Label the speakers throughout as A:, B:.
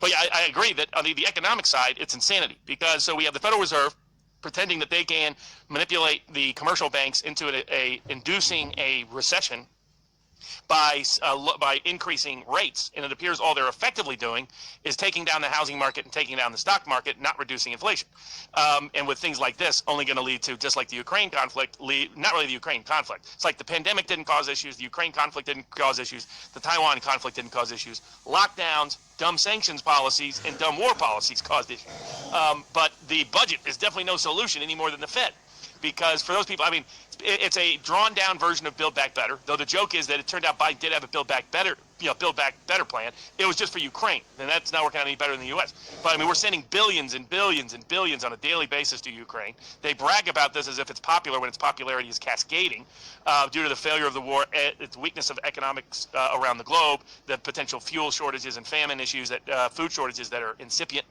A: But yeah, I agree that on the economic side, it's insanity because so we have the Federal Reserve pretending that they can manipulate the commercial banks into inducing a recession by increasing rates, and it appears all they're effectively doing is taking down the housing market and taking down the stock market, not reducing inflation. And with things like this, only going to lead to, just like the Ukraine conflict, not really the Ukraine conflict. It's like the pandemic didn't cause issues, the Ukraine conflict didn't cause issues, the Taiwan conflict didn't cause issues. Lockdowns, dumb sanctions policies, and dumb war policies caused issues. But the budget is definitely no solution any more than the Fed. Because for those people, I mean, it's a drawn-down version of Build Back Better. Though the joke is that it turned out Biden did have a Build Back Better plan. It was just for Ukraine, and that's not working out any better than the U.S. But I mean, we're sending billions and billions and billions on a daily basis to Ukraine. They brag about this as if it's popular when its popularity is cascading due to the failure of the war, its weakness of economics around the globe, the potential fuel shortages and famine issues, food shortages that are incipient.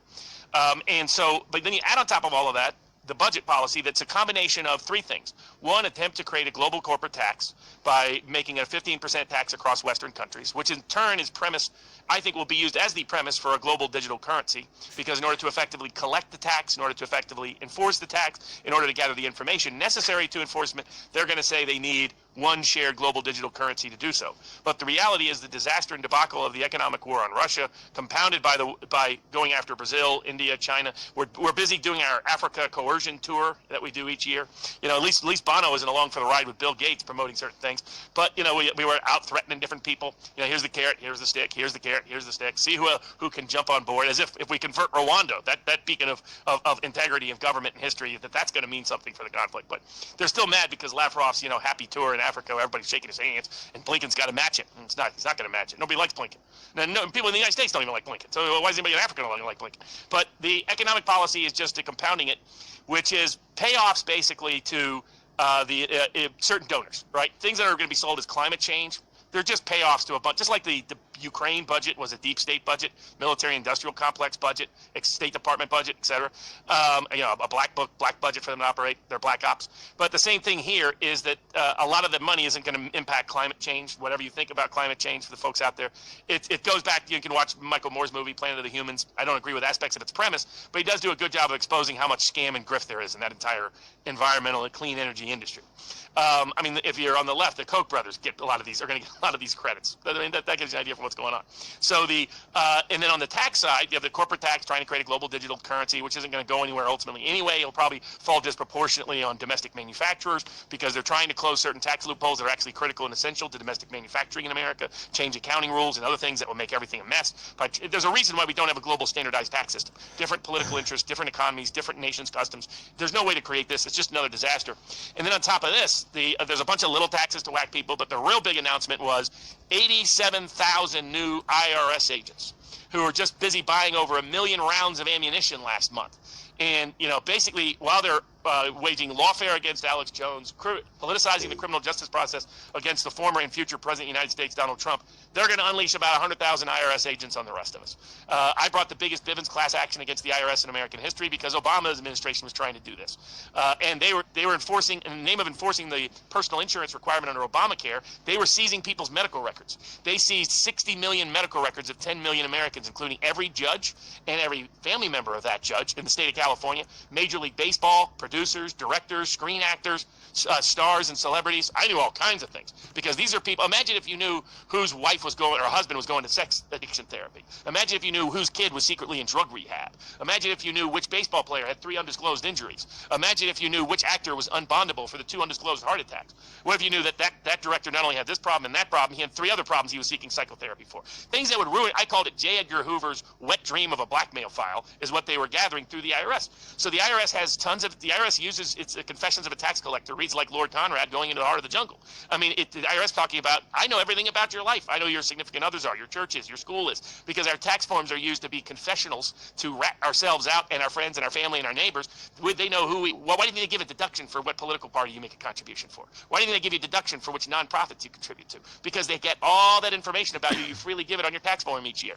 A: And so, but then you add on top of all of that the budget policy that's a combination of three things. One, attempt to create a global corporate tax by making a 15% tax across Western countries, which in turn is premise, I think will be used as the premise for a global digital currency, because in order to effectively collect the tax, in order to effectively enforce the tax, in order to gather the information necessary to enforcement, they're going to say they need one shared global digital currency to do so. But the reality is the disaster and debacle of the economic war on Russia, compounded by going after Brazil, India, China. We're busy doing our Africa coercion tour that we do each year. You know, at least Bono isn't along for the ride with Bill Gates promoting certain things. But you know, we were out threatening different people. You know, here's the carrot, here's the stick, here's the carrot, here's the stick. See who can jump on board. As if we convert Rwanda, that beacon of integrity of government and history, that's going to mean something for the conflict. But they're still mad because Lavrov's happy tour in Africa, everybody's shaking his hands, and Blinken's got to match it. And he's not going to match it. Nobody likes Blinken. No, people in the United States don't even like Blinken. So why is anybody in Africa going to like Blinken? But the economic policy is just compounding it, which is payoffs basically to certain donors, right? Things that are going to be sold as climate change. They're just payoffs to a bunch, just like the Ukraine budget was a deep state budget, military-industrial complex budget, State Department budget, etc. A black budget for them to operate their black ops. But the same thing here is that a lot of the money isn't going to impact climate change. Whatever you think about climate change, for the folks out there, it goes back. You can watch Michael Moore's movie Planet of the Humans. I don't agree with aspects of its premise, but he does do a good job of exposing how much scam and grift there is in that entire environmental and clean energy industry. I mean, if you're on the left, the Koch brothers are going to get a lot of these credits. I mean, that gives you an idea for what's going on. So and then on the tax side, you have the corporate tax trying to create a global digital currency, which isn't going to go anywhere ultimately anyway. It'll probably fall disproportionately on domestic manufacturers because they're trying to close certain tax loopholes that are actually critical and essential to domestic manufacturing in America, change accounting rules and other things that will make everything a mess. But there's a reason why we don't have a global standardized tax system. Different political interests, different economies, different nations' customs. There's no way to create this. It's just another disaster. And then on top of this, there's a bunch of little taxes to whack people, but the real big announcement was 87,000 new IRS agents who were just busy buying over 1 million rounds of ammunition last month. And, basically, while they're waging lawfare against Alex Jones, politicizing the criminal justice process against the former and future President of the United States, Donald Trump, they're going to unleash about 100,000 IRS agents on the rest of us. I brought the biggest Bivens class action against the IRS in American history because Obama's administration was trying to do this. And they were enforcing, in the name of enforcing the personal insurance requirement under Obamacare, they were seizing people's medical records. They seized 60 million medical records of 10 million Americans, including every judge and every family member of that judge in the state of California, Major League Baseball, producers, directors, screen actors, stars and celebrities. I knew all kinds of things because these are people. Imagine if you knew whose wife was going or husband was going to sex addiction therapy. Imagine if you knew whose kid was secretly in drug rehab. Imagine if you knew which baseball player had 3 undisclosed injuries. Imagine if you knew which actor was unbondable for the 2 undisclosed heart attacks. What if you knew that director not only had this problem and that problem, he had 3 other problems he was seeking psychotherapy for. Things that would ruin. I called it J. Edgar Hoover's wet dream of a blackmail file is what they were gathering through the IRS. So the IRS has the IRS uses its Confessions of a Tax Collector, reads like Lord Conrad going into the heart of the jungle. I mean, the IRS talking about, I know everything about your life. I know your significant others are, your church is, your school is, because our tax forms are used to be confessionals to rat ourselves out and our friends and our family and our neighbors. Would they know why do they give a deduction for what political party you make a contribution for? Why do they give you a deduction for which nonprofits you contribute to? Because they get all that information about you. You freely give it on your tax form each year.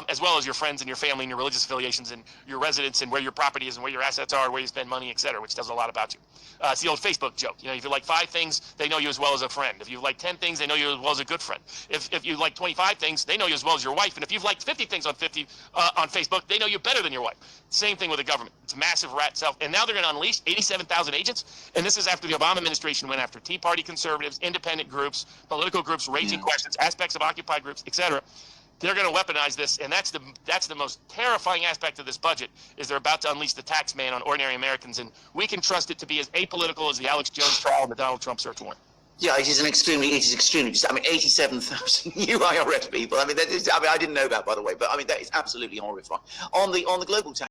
A: as well as your friends and your family and your religious affiliations and your residence and where your property is and where your assets are, where you spend money, etc., which tells a lot about you. It's the old Facebook joke. You know, if you like 5 things, they know you as well as a friend. If you like 10 things, they know you as well as a good friend. If you like 25 things, they know you as well as your wife. And if you've liked 50 things on Facebook, they know you better than your wife. Same thing with the government. It's a massive rat self. And now they're going to unleash 87,000 agents. And this is after the Obama administration went after Tea Party conservatives, independent groups, political groups, raising questions, aspects of Occupy groups, etc. They're going to weaponize this, and that's the most terrifying aspect of this budget, is they're about to unleash the tax man on ordinary Americans, and we can trust it to be as apolitical as the Alex Jones trial and the Donald Trump search warrant.
B: Yeah, it is extremely, I mean, 87,000 new IRS people. I mean, I didn't know that, by the way, but I mean, that is absolutely horrifying. On the global tax.